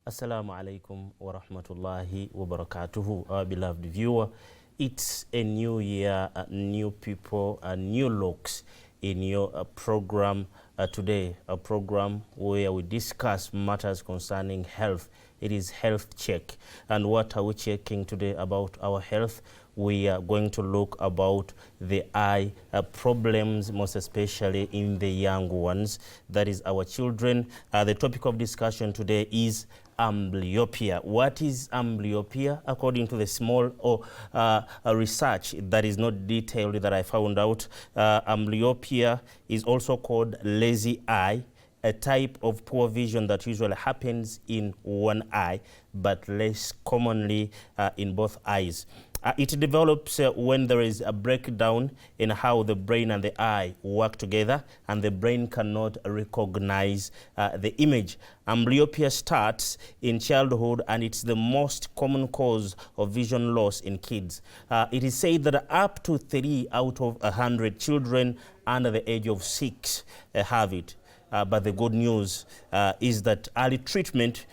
Assalamu alaikum wa rahmatullahi wa barakatuhu, our beloved viewer. It's a new year, new people, new looks in your program today, a program where we discuss matters concerning health. It is Health Check. And what are we checking today about our health? We are going to look about the eye problems, most especially in the young ones, that is our children. The topic of discussion today is amblyopia. What is amblyopia? According to the small research that is not detailed that I found out, amblyopia is also called lazy eye, a type of poor vision that usually happens in one eye, but less commonly in both eyes. It develops when there is a breakdown in how the brain and the eye work together, and the brain cannot recognize the image. Amblyopia starts in childhood, and it's the most common cause of vision loss in kids. It is said that up to 3 out of 100 children under the age of 6 have it. But the good news is that early treatment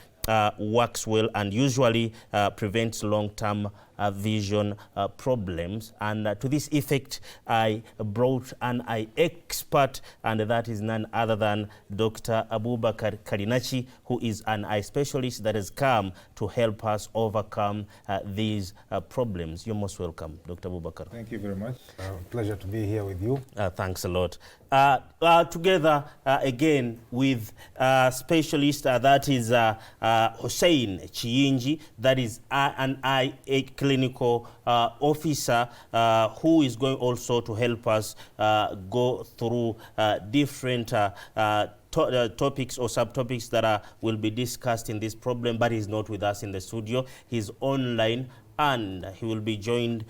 works well and usually prevents long-term vision problems. And to this effect, I brought an eye expert, and that is none other than Dr. Abubakar Kalinachi, who is an eye specialist that has come to help us overcome these problems. You're most welcome, Dr. Abubakar. Thank you very much. Pleasure to be here with you. Thanks a lot. Together again with specialist that is Hussein Chiyinji, that is an eye clinical officer who is going also to help us go through different topics or subtopics that will be discussed in this problem, but he's not with us in the studio. He's online, and he will be joined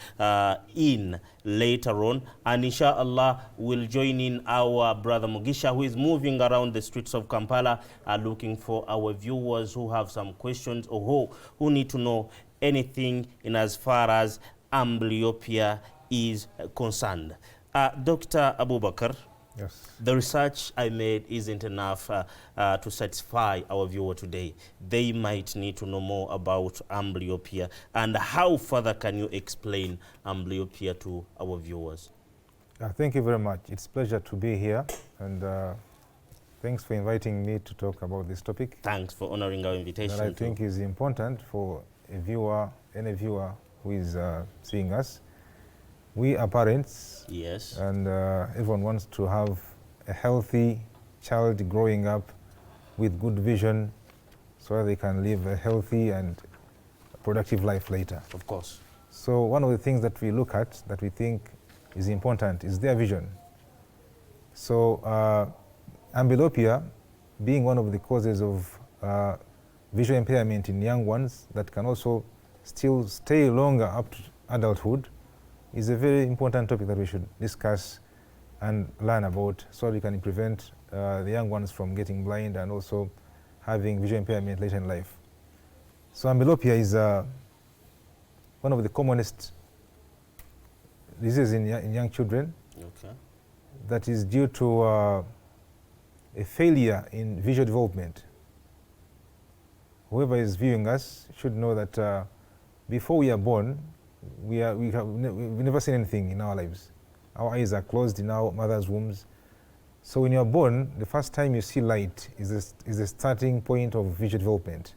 in later on, and inshallah will join in our brother Mugisha, who is moving around the streets of Kampala looking for our viewers who have some questions or who need to know anything in as far as amblyopia is concerned. Dr. Abubakar, yes, the research I made isn't enough to satisfy our viewer today. They might need to know more about amblyopia. And how further can you explain amblyopia to our viewers? thank you very much. It's a pleasure to be here, and thanks for inviting me to talk about this topic. Thanks for honoring our invitation. That I think is important for a viewer, any viewer who is seeing us. We are parents, yes, and everyone wants to have a healthy child growing up with good vision so that they can live a healthy and productive life later. Of course. So one of the things that we look at that we think is important is their vision. So amblyopia being one of the causes of visual impairment in young ones that can also still stay longer up to adulthood is a very important topic that we should discuss and learn about, so we can prevent the young ones from getting blind and also having visual impairment later in life. So amblyopia is one of the commonest diseases in young children. Okay. That is due to a failure in visual development. Whoever is viewing us should know that before we are born, we've never seen anything in our lives. Our eyes are closed in our mother's wombs. So when you are born, the first time you see light is the starting point of visual development.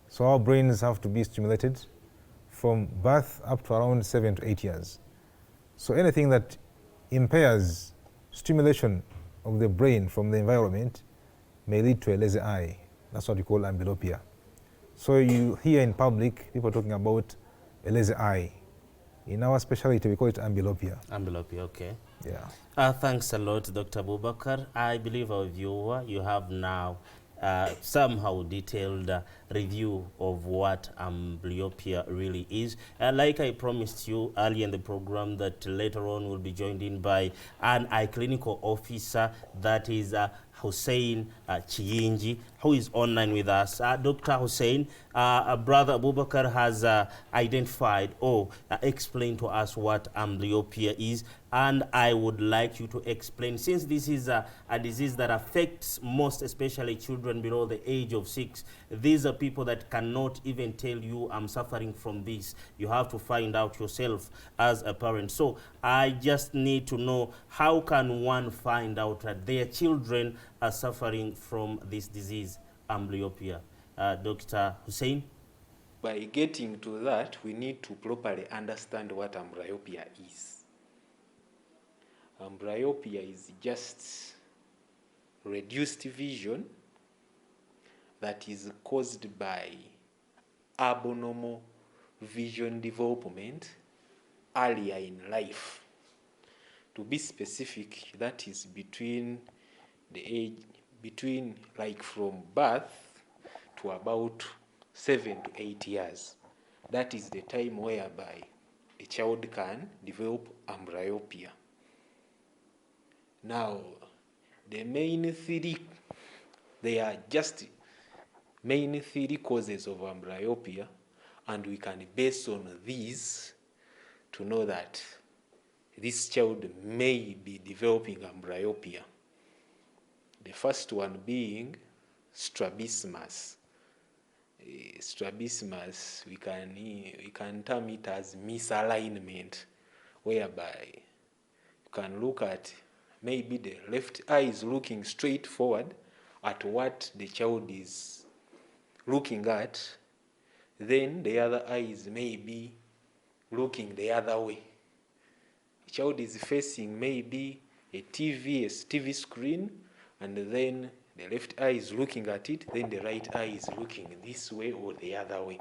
So our brains have to be stimulated from birth up to around 7 to 8 years. So anything that impairs stimulation of the brain from the environment may lead to a lazy eye. That's what we call amblyopia. So you hear in public people talking about a lazy eye. In our specialty, we call it amblyopia. Amblyopia, okay. Yeah. Thanks a lot, Dr. Abubakar. I believe our viewer, you have now somehow detailed review of what amblyopia really is. Like I promised you earlier in the program that later on we'll be joined in by an eye clinical officer, that is Hussein Chiyinji, who is online with us. Dr. Hussein, Brother Abubakar has identified or explained to us what amblyopia is, and I would like you to explain, since this is a disease that affects most especially children below the age of 6. These are people that cannot even tell you, I'm suffering from this. You have to find out yourself as a parent. So I just need to know, how can one find out that their children are suffering from this disease, amblyopia? Dr. Hussein? By getting to that, we need to properly understand what amblyopia is. Amblyopia is just reduced vision that is caused by abnormal vision development earlier in life. To be specific, that is between like from birth to about 7 to 8 years. That is the time whereby a child can develop amblyopia. Now, the main three, they are just main three causes of amblyopia, and we can base on these to know that this child may be developing amblyopia. The first one being strabismus. Strabismus, we can term it as misalignment, whereby you can look at maybe the left eye is looking straight forward at what the child is looking at, then the other eye is maybe looking the other way. The child is facing maybe a TV screen, and then the left eye is looking at it, then the right eye is looking this way or the other way.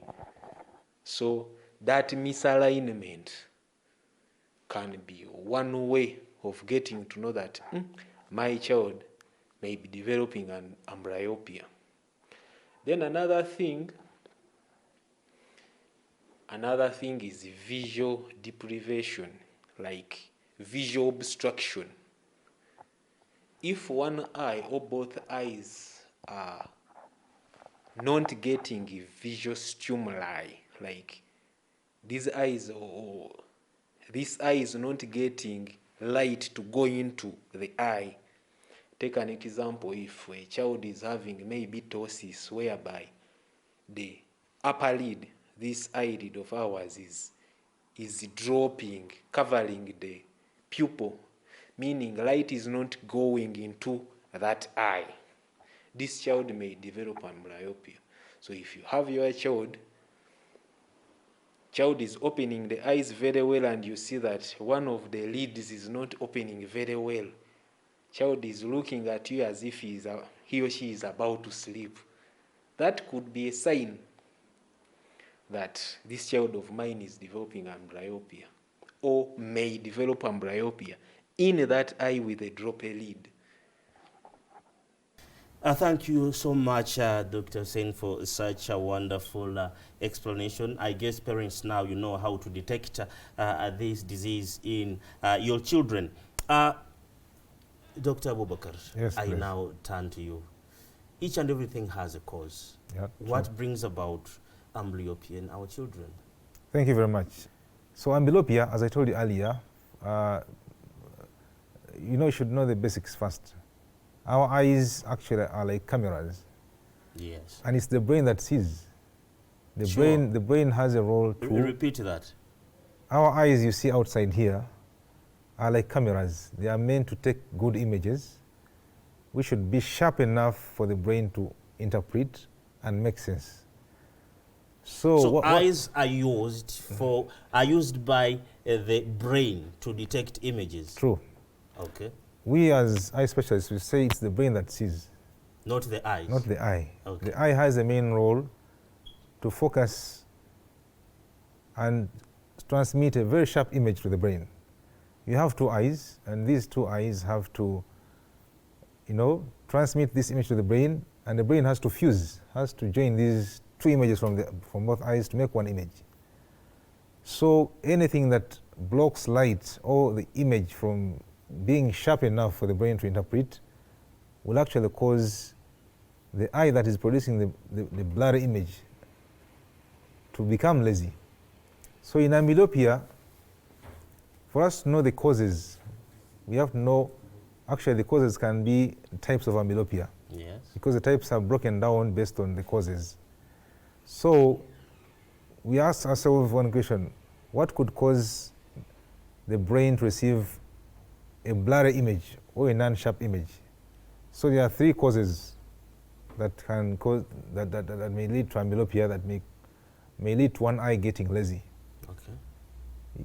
So that misalignment can be one way of getting to know that my child may be developing an amblyopia. Then another thing is visual deprivation, like visual obstruction. If one eye or both eyes are not getting a visual stimuli, like these eyes or this eye is not getting light to go into the eye. Take an example, if a child is having maybe ptosis, whereby the upper lid, this eyelid of ours is dropping, covering the pupil, meaning light is not going into that eye. This child may develop amblyopia. So if you have your child is opening the eyes very well, and you see that one of the lids is not opening very well, child is looking at you as if he or she is about to sleep, that could be a sign that this child of mine is developing amblyopia, or may develop amblyopia in that eye with a droppy lid. Thank you so much, Dr. Sen, for such a wonderful explanation. I guess parents now, you know how to detect this disease in your children. Dr. Abubakar, yes, I please. now turn to you. Each and everything has a cause. Yeah, what brings about amblyopia in our children? Thank you very much. So amblyopia, as I told you earlier, you should know the basics first. Our eyes actually are like cameras. Yes. And it's the brain that sees. Sure. The brain has a role to... Repeat that. Our eyes you see outside here are like cameras. They are meant to take good images. We should be sharp enough for the brain to interpret and make sense. So eyes are used by the brain to detect images. True. Okay. We as eye specialists, we say it's the brain that sees. Not the eyes. Not the eye. Okay. The eye has a main role to focus and transmit a very sharp image to the brain. You have two eyes, and these two eyes have to, transmit this image to the brain, and the brain has to fuse, has to join these two images from both eyes to make one image. So anything that blocks light or the image from being sharp enough for the brain to interpret will actually cause the eye that is producing the blurry image to become lazy. So in amblyopia, for us to know the causes, we have to know, actually the causes can be types of amblyopia. Yes. Because the types are broken down based on the causes. So we ask ourselves one question: what could cause the brain to receive a blurry image or a non-sharp image? So there are three causes that can cause that may lead to amblyopia, that may lead to one eye getting lazy. Okay.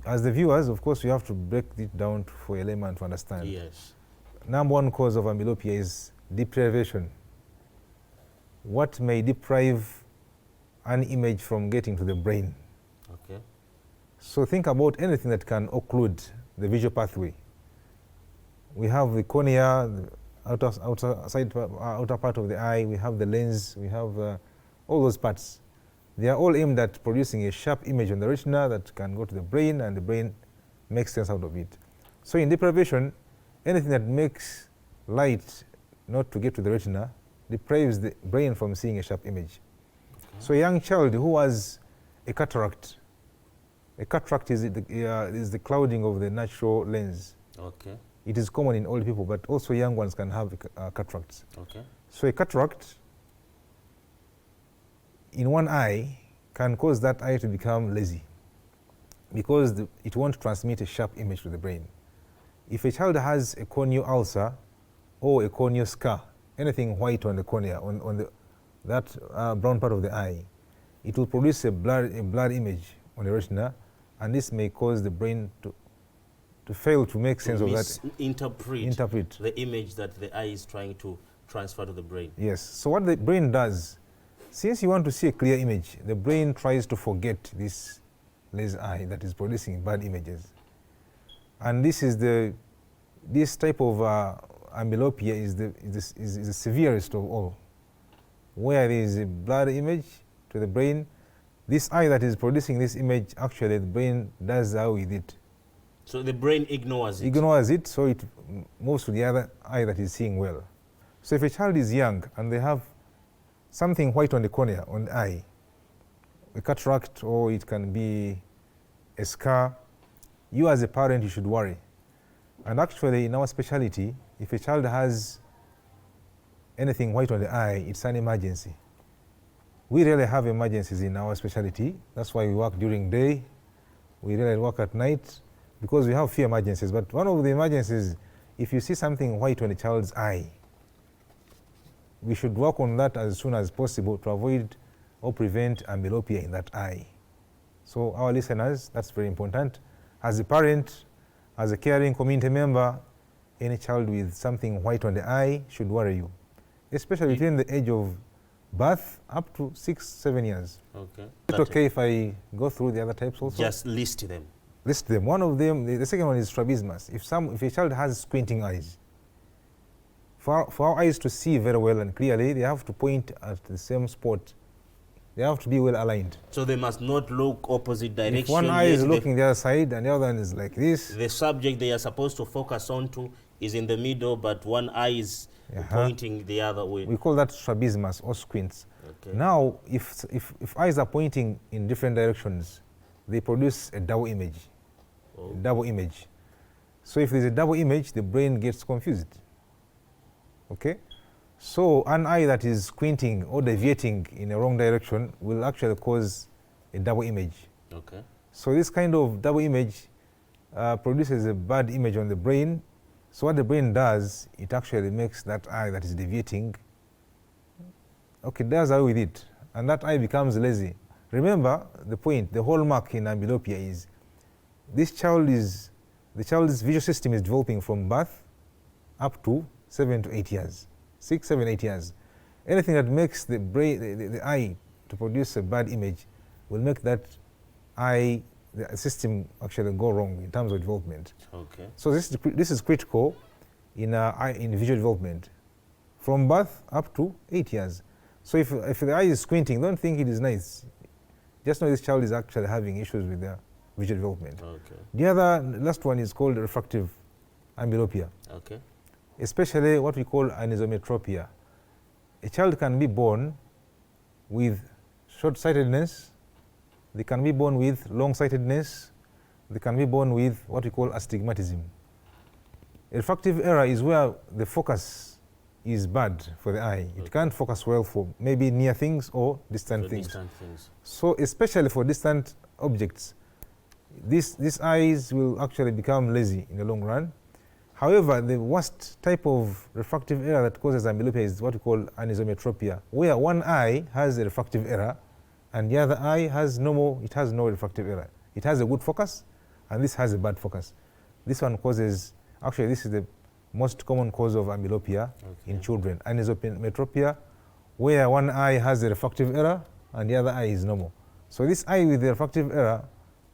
As the viewers, of course, we have to break it down for a layman to understand. Yes. Number one cause of amblyopia is deprivation. What may deprive an image from getting to the brain? Okay. So think about anything that can occlude the visual pathway. We have the cornea, the outer part of the eye, we have the lens, we have all those parts. They are all aimed at producing a sharp image on the retina that can go to the brain, and the brain makes sense out of it. So in deprivation, anything that makes light not to get to the retina deprives the brain from seeing a sharp image. Okay. So a young child who has a cataract is the clouding of the natural lens. Okay. It is common in old people, but also young ones can have cataracts. Okay. So a cataract in one eye can cause that eye to become lazy because it won't transmit a sharp image to the brain. If a child has a corneal ulcer or a corneal scar, anything white on the cornea, on that brown part of the eye, it will produce a blurred image on the retina, and this may cause the brain to fail to make sense of that. Interpret the image that the eye is trying to transfer to the brain. Yes. So what the brain does, since you want to see a clear image, the brain tries to forget this lazy eye that is producing bad images. And this type of amblyopia is the severest of all, where there is a blurry image to the brain. This eye that is producing this image, actually the brain does away with it. So the brain ignores it? Ignores it, so it moves to the other eye that is seeing well. So if a child is young and they have something white on the cornea, on the eye, a cataract, or it can be a scar, you as a parent, you should worry. And actually, in our specialty, if a child has anything white on the eye, it's an emergency. We rarely have emergencies in our specialty. That's why we work during day. We rarely work at night, because we have few emergencies. But one of the emergencies, if you see something white on a child's eye, we should work on that as soon as possible to avoid or prevent amblyopia in that eye. So our listeners, that's very important. As a parent, as a caring community member, any child with something white on the eye should worry you, especially between the age of birth up to 6-7 years. Okay. Is it okay if I go through the other types also? Just list them. List them. One of them, the second one is strabismus. If a child has squinting eyes, for our eyes to see very well and clearly, they have to point at the same spot. They have to be well aligned. So they must not look opposite direction. If one eye is looking the other side and the other one is like this, the subject they are supposed to focus on to is in the middle, but one eye is pointing the other way. We call that strabismus or squints. Okay. Now, if eyes are pointing in different directions, they produce a double image. Oh. Double image. So if there's a double image, the brain gets confused. Okay? So an eye that is squinting or deviating in a wrong direction will actually cause a double image. Okay. So this kind of double image produces a bad image on the brain. So what the brain does, it actually makes that eye that is deviating, does away with it, and that eye becomes lazy. Remember the point, the hallmark in amblyopia is the child's visual system is developing from birth up to 7 to 8 years. 6, 7, 8 years. Anything that makes the brain, the eye to produce a bad image will make that eye, the system actually go wrong in terms of development. Okay. So this is critical in visual development. from birth up to 8 years. So if the eye is squinting, don't think it is nice. Just know this child is actually having issues with their visual development. Okay. The other last one is called refractive amblyopia. Okay. Especially what we call anisometropia. A child can be born with short-sightedness, they can be born with long-sightedness, they can be born with what we call astigmatism. A refractive error is where the focus is bad for the eye. It can't focus well for maybe near things or distant things. So especially for distant objects, these eyes will actually become lazy in the long run. However, the worst type of refractive error that causes amblyopia is what we call anisometropia, where one eye has a refractive error and the other eye has no refractive error. It has a good focus and this has a bad focus. This one causes, actually this is the most common cause of amblyopia in children. Anisometropia, where one eye has a refractive error and the other eye is normal. So this eye with the refractive error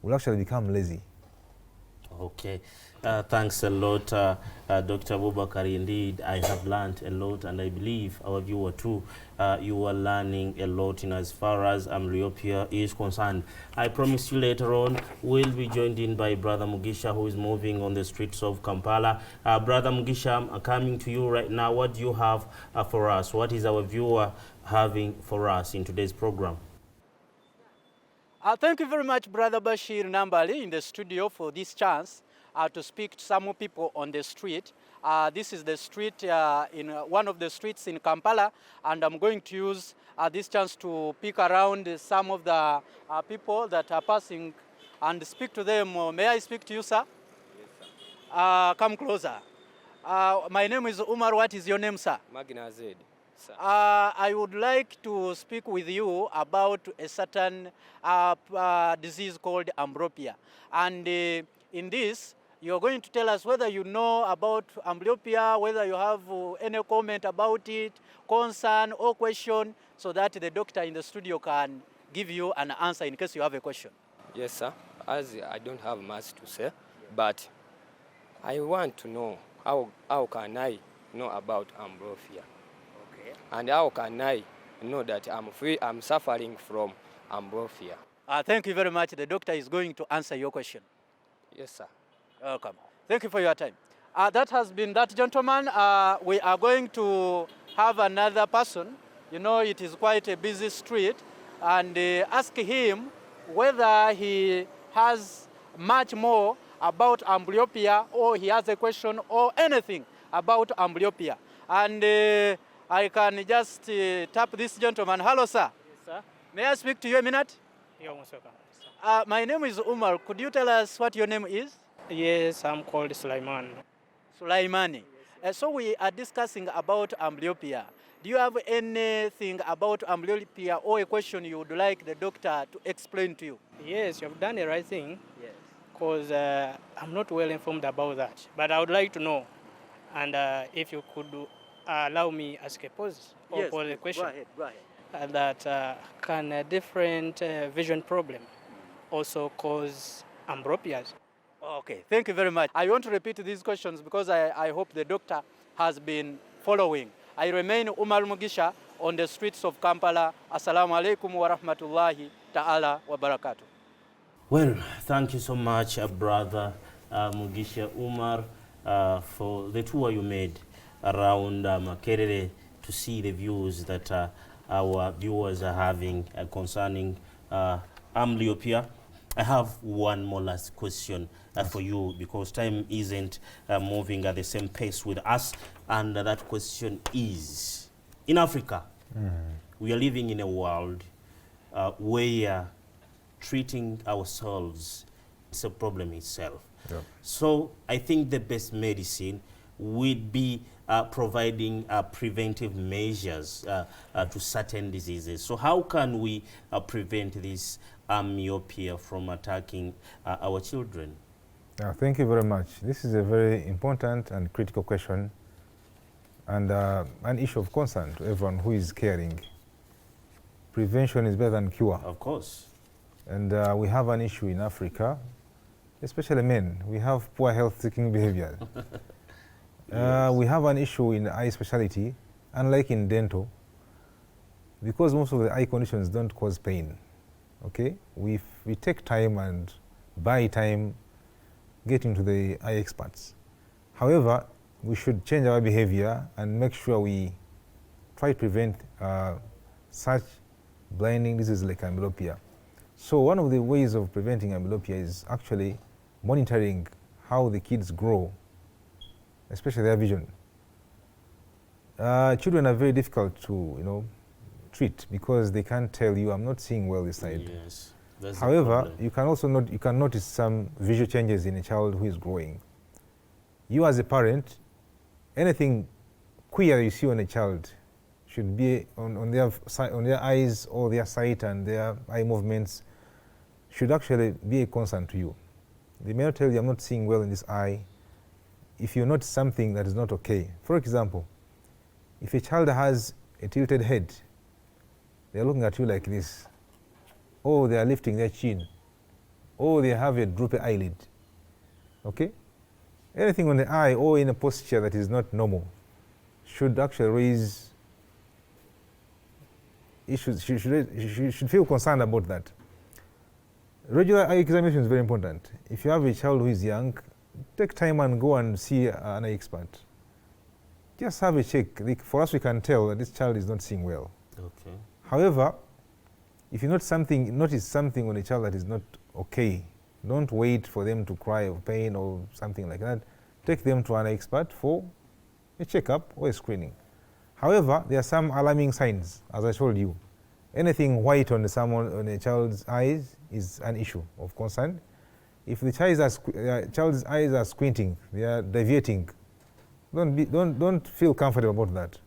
will actually become lazy. Okay, thanks a lot, Dr. Abubakar. Indeed, I have learned a lot, and I believe our viewer too, you are learning a lot in as far as amblyopia is concerned. I promise you later on, we'll be joined in by Brother Mugisha, who is moving on the streets of Kampala. Brother Mugisha, I'm coming to you right now. What do you have for us? What is our viewer having for us in today's program? Thank you very much, Brother Bashir Nambali, in the studio for this chance to speak to some people on the street. This is the street, in one of the streets in Kampala, and I'm going to use this chance to pick around some of the people that are passing and speak to them. May I speak to you, sir? Yes, sir. Come closer. My name is Umar. What is your name, sir? Magna Zed. I would like to speak with you about a certain disease called amblyopia. And in this, you're going to tell us whether you know about amblyopia, whether you have any comment about it, concern or question, so that the doctor in the studio can give you an answer in case you have a question. Yes, sir. As I don't have much to say, but I want to know how can I know about amblyopia? And how can I know that I'm suffering from amblyopia? Thank you very much. The doctor is going to answer your question. Yes, sir. Welcome. Thank you for your time. That has been that gentleman. We are going to have another person. You know, it is quite a busy street. And ask him whether he has much more about amblyopia or he has a question or anything about amblyopia. And I can just tap this gentleman. Hello, sir. Yes, sir. May I speak to you a minute? You're most welcome. My name is Umar. Could you tell us what your name is? Yes, I'm called Sulaiman. Sulaimani. So we are discussing about amblyopia. Do you have anything about amblyopia or a question you would like the doctor to explain to you? Yes, you have done the right thing. Yes. Because I'm not well informed about that. But I would like to know. And if you could allow me ask a pose or Yes, pose a question. Go ahead. That can a different vision problem also cause amblyopia? Okay, thank you very much. I want to repeat these questions because I hope the doctor has been following. I remain Umar Mugisha on the streets of Kampala. Assalamu alaikum wa rahmatullahi ta'ala wa barakatuh. Well, thank you so much, Brother Mugisha Umar, for the tour you made around Makerere to see the views that our viewers are having concerning amblyopia. I have one more last question for you because time isn't moving at the same pace with us, and that question is, in Africa, we are living in a world where treating ourselves is a problem itself. Yeah. So I think the best medicine would be providing preventive measures to certain diseases. So how can we prevent this myopia from attacking our children? Thank you very much. This is a very important and critical question and an issue of concern to everyone who is caring. Prevention is better than cure. Of course. And we have an issue in Africa, especially men. We have poor health-seeking behavior. Yes. We have an issue in eye specialty, unlike in dental, because most of the eye conditions don't cause pain, okay, we take time and buy time getting to the eye experts. However, we should change our behavior and make sure we try to prevent such blinding diseases like amblyopia. So one of the ways of preventing amblyopia is actually monitoring how the kids grow, especially their vision. Children are very difficult to treat because they can't tell you, I'm not seeing well this side. Yes, that's However, you can also notice some visual changes in a child who is growing. You as a parent, anything queer you see on a child should be on their eyes or their sight and their eye movements should actually be a concern to you. They may not tell you, I'm not seeing well in this eye. If you notice something that is not okay, for example, if a child has a tilted head, they are looking at you like this, or they are lifting their chin, or they have a droopy eyelid, okay? Anything on the eye or in a posture that is not normal should actually raise issues. You should feel concerned about that. Regular eye examination is very important. If you have a child who is young, take time and go and see an eye expert. Just have a check. For us, we can tell that this child is not seeing well. Okay. However, if you notice something on a child that is not okay, don't wait for them to cry of pain or something like that. Take them to an expert for a checkup or a screening. However, there are some alarming signs, as I told you. Anything white on a child's eyes is an issue of concern. If the child's eyes are squinting, they are deviating, don't feel comfortable about that.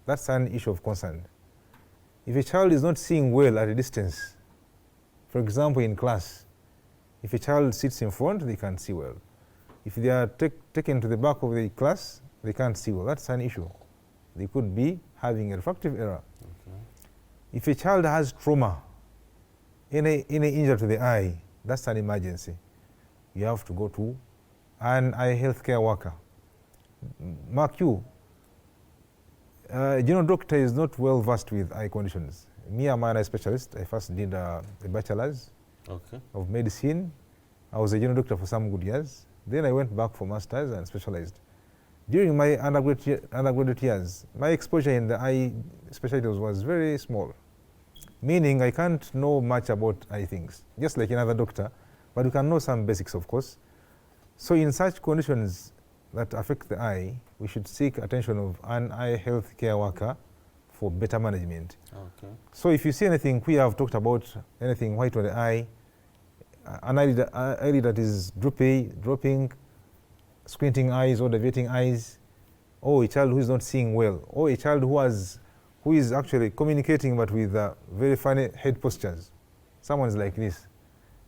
That's an issue of concern. If a child is not seeing well at a distance, for example in class, if a child sits in front, they can't see well. If they are taken to the back of the class, they can't see well. That's an issue. They could be having a refractive error. Okay. If a child has trauma, any injury to the eye, that's an emergency. You have to go to an eye healthcare worker. Mark you, a general doctor is not well versed with eye conditions. Me, I'm an eye specialist. I first did a bachelor's of medicine. I was a general doctor for some good years. Then I went back for master's and specialized. During my undergraduate years, my exposure in the eye specialties was very small, meaning I can't know much about eye things, just like another doctor, but you can know some basics, of course. So in such conditions that affect the eye, we should seek attention of an eye health care worker for better management. Okay. So if you see anything we have talked about, anything white on the eye, an eyelid that is dropping, squinting eyes or deviating eyes, or a child who is not seeing well, or a child who is actually communicating but with very funny head postures. Someone is like this.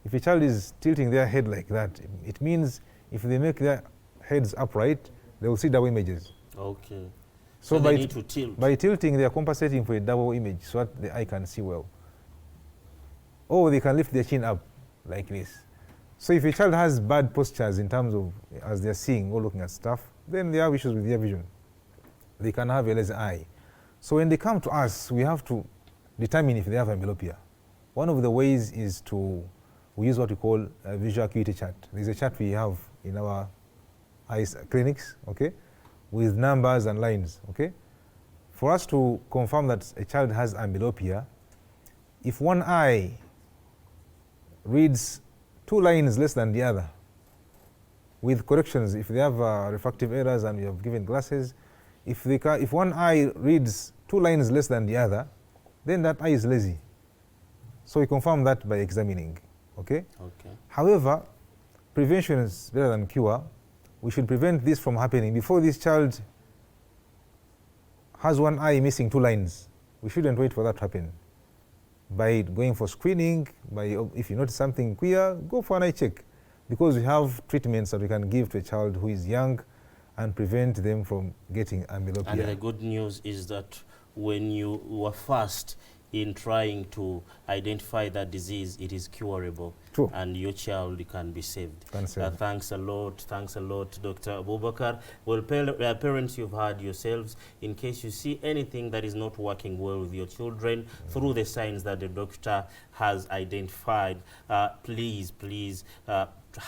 If a child is tilting their head like that, it means if they make their heads upright, they will see double images. Okay. So they need to tilt. By tilting, they are compensating for a double image so that the eye can see well. Or they can lift their chin up like this. So if a child has bad postures in terms of as they're seeing or looking at stuff, then they have issues with their vision. They can have a lazy eye. So when they come to us, we have to determine if they have amblyopia. One of the ways is we use what we call a visual acuity chart. There's a chart we have in our eyes clinics, okay, with numbers and lines, okay. For us to confirm that a child has amblyopia, if one eye reads 2 lines less than the other, with corrections, if they have refractive errors and you have given glasses, if one eye reads 2 lines less than the other, then that eye is lazy. So we confirm that by examining, okay? Okay. However, prevention is better than cure. We should prevent this from happening. Before this child has one eye missing 2 lines, we shouldn't wait for that to happen. By going for screening, if you notice something queer, go for an eye check, because we have treatments that we can give to a child who is young and prevent them from getting amblyopia. And the good news is that when you were first in trying to identify that disease, it is curable. True. And your child can be saved. Thanks a lot, Dr. Abubakar. Well, parents, you've heard yourselves. In case you see anything that is not working well with your children, through the signs that the doctor has identified, please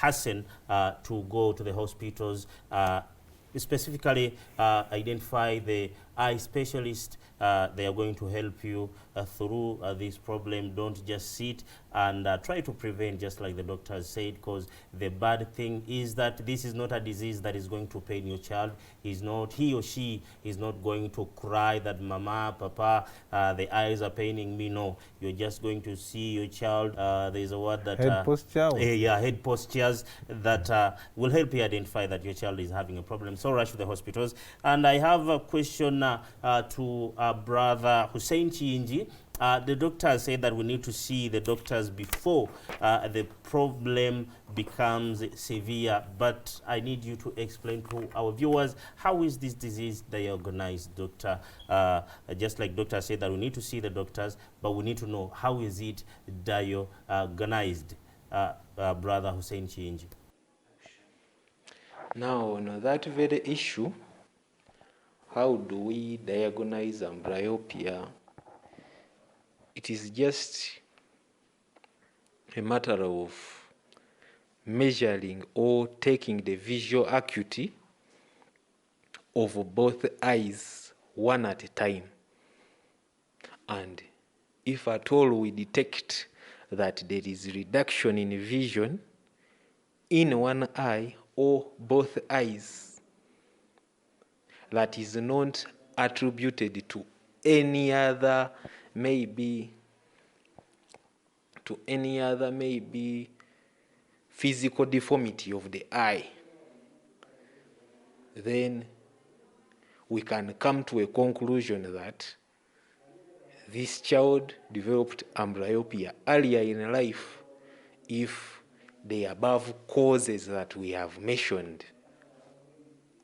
hasten to go to the hospitals, specifically identify the eye specialist. They are going to help you through this problem. Don't just sit and try to prevent, just like the doctor has said, because the bad thing is that this is not a disease that is going to pain your child. He or she is not going to cry that mama, papa, the eyes are paining me. No, you're just going to see your child. There's a word that head posture. Head postures that will help you identify that your child is having a problem. So rush to the hospitals. And I have a question to Brother Hussein Chiinji. The doctor said that we need to see the doctors before the problem becomes severe, but I need you to explain to our viewers, how is this disease diagnosed, doctor? Just like doctor said that we need to see the doctors, but we need to know, how is it diagnosed? Brother Hussein Chiinji. Now, on that very issue, how do we diagnose amblyopia? It is just a matter of measuring or taking the visual acuity of both eyes one at a time. And if at all we detect that there is reduction in vision in one eye or both eyes, that is not attributed to any other maybe physical deformity of the eye, then we can come to a conclusion that this child developed amblyopia earlier in life if the above causes that we have mentioned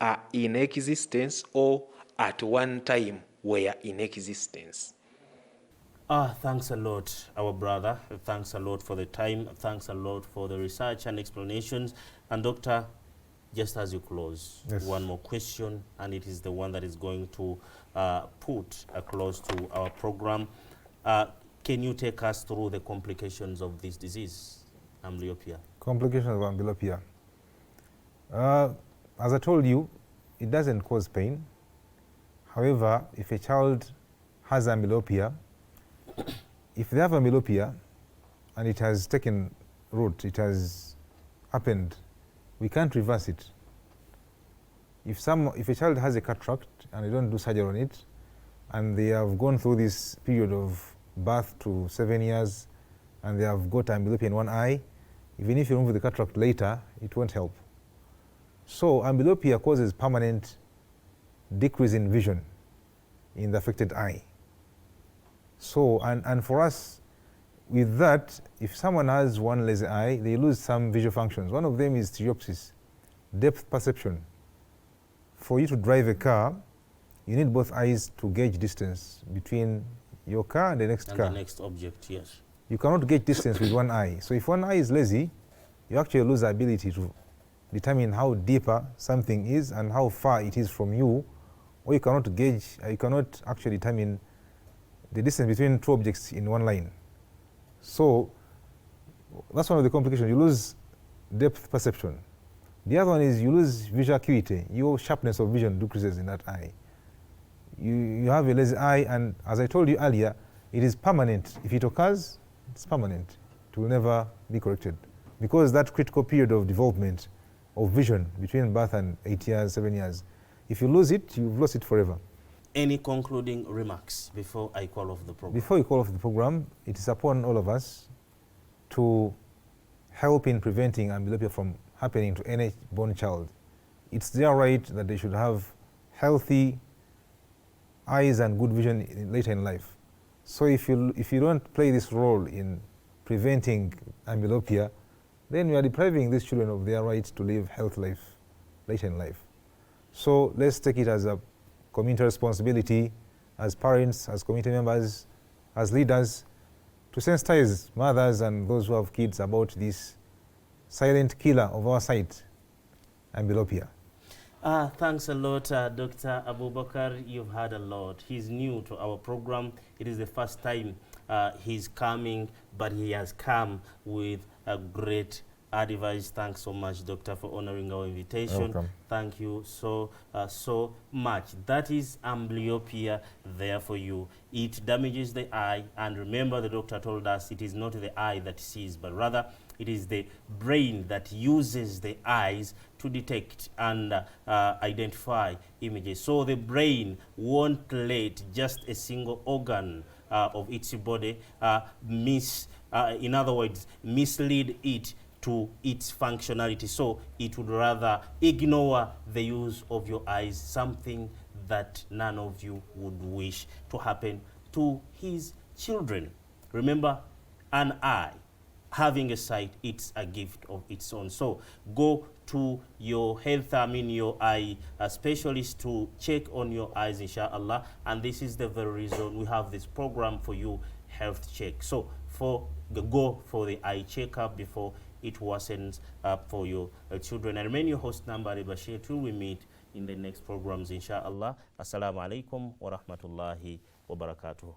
are in existence or at one time were in existence. Thanks a lot, our brother. Thanks a lot for the time. Thanks a lot for the research and explanations. And doctor, just as you close, yes, one more question, and it is the one that is going to put a close to our program. Can you take us through the complications of this disease, amblyopia? Complications of amblyopia. As I told you, it doesn't cause pain. However, if a child has amblyopia, if they have amblyopia and it has taken root, it has happened, we can't reverse it. If a child has a cataract and they don't do surgery on it, and they have gone through this period of birth to 7 years, and they have got amblyopia in one eye, even if you remove the cataract later, it won't help. So amblyopia causes permanent decrease in vision in the affected eye. So, and for us, with that, if someone has one lazy eye, they lose some visual functions. One of them is stereopsis, depth perception. For you to drive a car, you need both eyes to gauge distance between your car and the next car. And the next object, yes. You cannot gauge distance with one eye. So if one eye is lazy, you actually lose the ability to determine how deeper something is and how far it is from you, or you cannot gauge, you cannot actually determine the distance between two objects in one line. So that's one of the complications. You lose depth perception. The other one is you lose visual acuity. Your sharpness of vision decreases in that eye. You have a lazy eye, and as I told you earlier, it is permanent. If it occurs, it's permanent. It will never be corrected, because that critical period of development of vision between birth and 8 years, 7 years, if you lose it, you've lost it forever. Any concluding remarks before I call off the program? Before you call off the program, it is upon all of us to help in preventing amblyopia from happening to any born child. It's their right that they should have healthy eyes and good vision later in life. So if you don't play this role in preventing amblyopia, then we are depriving these children of their right to live healthy life later in life. So let's take it as a community responsibility, as parents, as community members, as leaders to sensitize mothers and those who have kids about this silent killer of our sight, amblyopia? Thanks a lot, Dr. Abubakar. You've heard a lot. He's new to our program. It is the first time he's coming, but he has come with a great advice. Thanks so much, Doctor, for honoring our invitation. Welcome. Thank you so much. That is amblyopia there for you. It damages the eye, and remember the doctor told us it is not the eye that sees, but rather it is the brain that uses the eyes to detect and identify images. So the brain won't let just a single organ of its body in other words, mislead it to its functionality. So it would rather ignore the use of your eyes, something that none of you would wish to happen to his children. Remember, an eye, having a sight, it's a gift of its own. So go to your your eye specialist to check on your eyes, inshallah. And this is the very reason we have this program for you, health check. So go for the eye checkup before it worsens for your children. I remain your host, Nambari Bashir, till we meet in the next programs, inshallah. Assalamu alaikum wa rahmatullahi wa barakatuh.